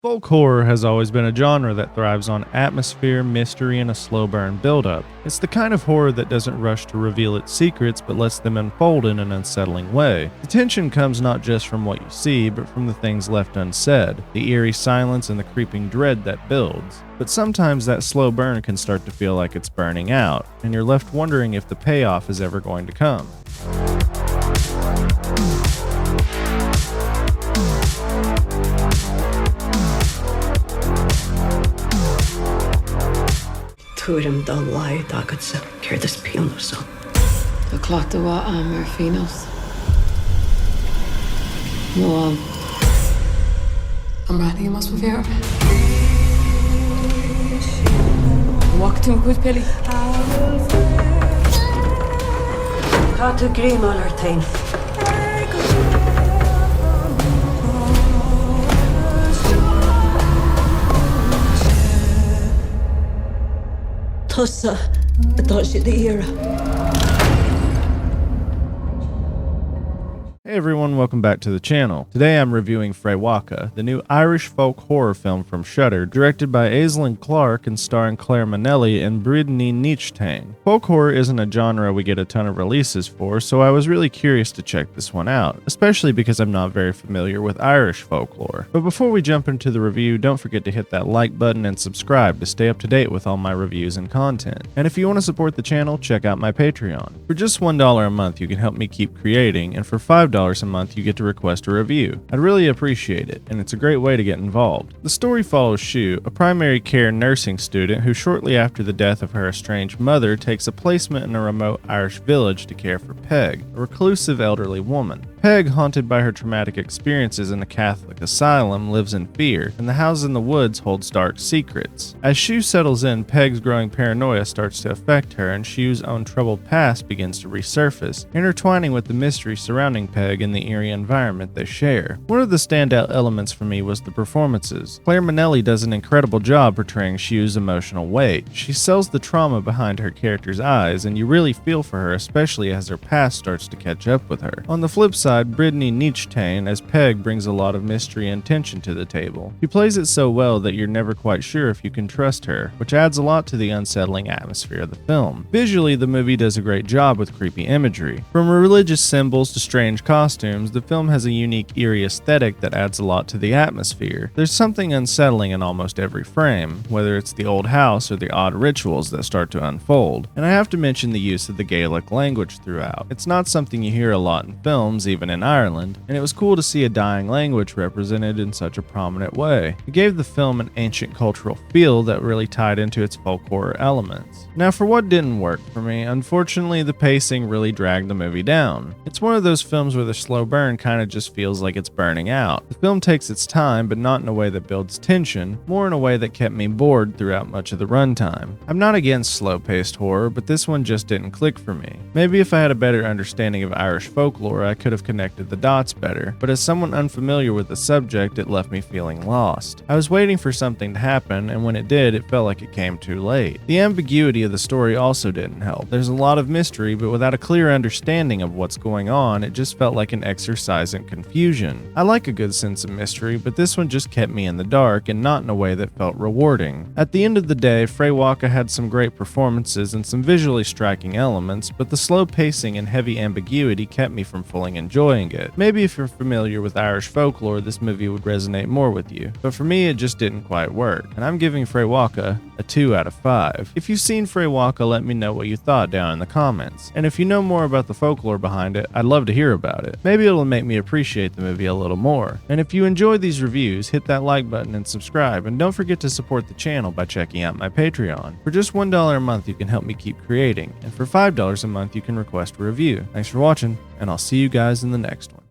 Folk horror has always been a genre that thrives on atmosphere, mystery, and a slow burn buildup. It's the kind of horror that doesn't rush to reveal its secrets but lets them unfold in an unsettling way. The tension comes not just from what you see, but from the things left unsaid, the eerie silence and the creeping dread that builds. But sometimes that slow burn can start to feel like it's burning out, and you're left wondering if the payoff is ever going to come. Tuairim dá laid agad sa céir is peanú sa. Tá clátha am ar finos. No I'm ready, you must be fair. Walk to a good pilly. Tá tú grímáil ar tain. Tusa atá siad éire. Hey everyone, welcome back to the channel. Today I'm reviewing Fréwaka, the new Irish folk horror film from Shudder, directed by Aislinn Clarke and starring Clare Monnelly and Bríd Neachtain. Folk horror isn't a genre we get a ton of releases for, so I was really curious to check this one out, especially because I'm not very familiar with Irish folklore. But before we jump into the review, don't forget to hit that like button and subscribe to stay up to date with all my reviews and content. And if you want to support the channel, check out my Patreon. For just $1 a month, you can help me keep creating, and for $5 a month you get to request a review. I'd really appreciate it, and it's a great way to get involved. The story follows Shu, a primary care nursing student who shortly after the death of her estranged mother takes a placement in a remote Irish village to care for Peg, a reclusive elderly woman. Peg, haunted by her traumatic experiences in a Catholic asylum, lives in fear, and the house in the woods holds dark secrets. As Shu settles in, Peg's growing paranoia starts to affect her, and Shu's own troubled past begins to resurface, intertwining with the mystery surrounding Peg and the eerie environment they share. One of the standout elements for me was the performances. Clare Monnelly does an incredible job portraying Shu's emotional weight. She sells the trauma behind her character's eyes, and you really feel for her, especially as her past starts to catch up with her. On the flip side, Bríd Neachtain as Peg brings a lot of mystery and tension to the table. She plays it so well that you're never quite sure if you can trust her, which adds a lot to the unsettling atmosphere of the film. Visually, the movie does a great job with creepy imagery. From religious symbols to strange costumes, the film has a unique eerie aesthetic that adds a lot to the atmosphere. There's something unsettling in almost every frame, whether it's the old house or the odd rituals that start to unfold. And I have to mention the use of the Gaelic language throughout. It's not something you hear a lot in films, even in Ireland, and it was cool to see a dying language represented in such a prominent way. It gave the film an ancient cultural feel that really tied into its folk horror elements. Now for what didn't work for me, unfortunately the pacing really dragged the movie down. It's one of those films where the slow burn kind of just feels like it's burning out. The film takes its time, but not in a way that builds tension, more in a way that kept me bored throughout much of the runtime. I'm not against slow-paced horror, but this one just didn't click for me. Maybe if I had a better understanding of Irish folklore, I could have connected the dots better, but as someone unfamiliar with the subject, it left me feeling lost. I was waiting for something to happen, and when it did, it felt like it came too late. The ambiguity of the story also didn't help. There's a lot of mystery, but without a clear understanding of what's going on, it just felt like an exercise in confusion. I like a good sense of mystery, but this one just kept me in the dark and not in a way that felt rewarding. At the end of the day, Fréwaka had some great performances and some visually striking elements, but the slow pacing and heavy ambiguity kept me from fully enjoying it. Maybe if you're familiar with Irish folklore, this movie would resonate more with you, but for me it just didn't quite work, and I'm giving Fréwaka a 2 out of 5. If you've seen Fréwaka, let me know what you thought down in the comments, and if you know more about the folklore behind it, I'd love to hear about it. Maybe it'll make me appreciate the movie a little more. And if you enjoy these reviews, hit that like button and subscribe, and don't forget to support the channel by checking out my Patreon. For just $1 a month you can help me keep creating, and for $5 a month you can request a review. Thanks for watching, and I'll see you guys in the next one.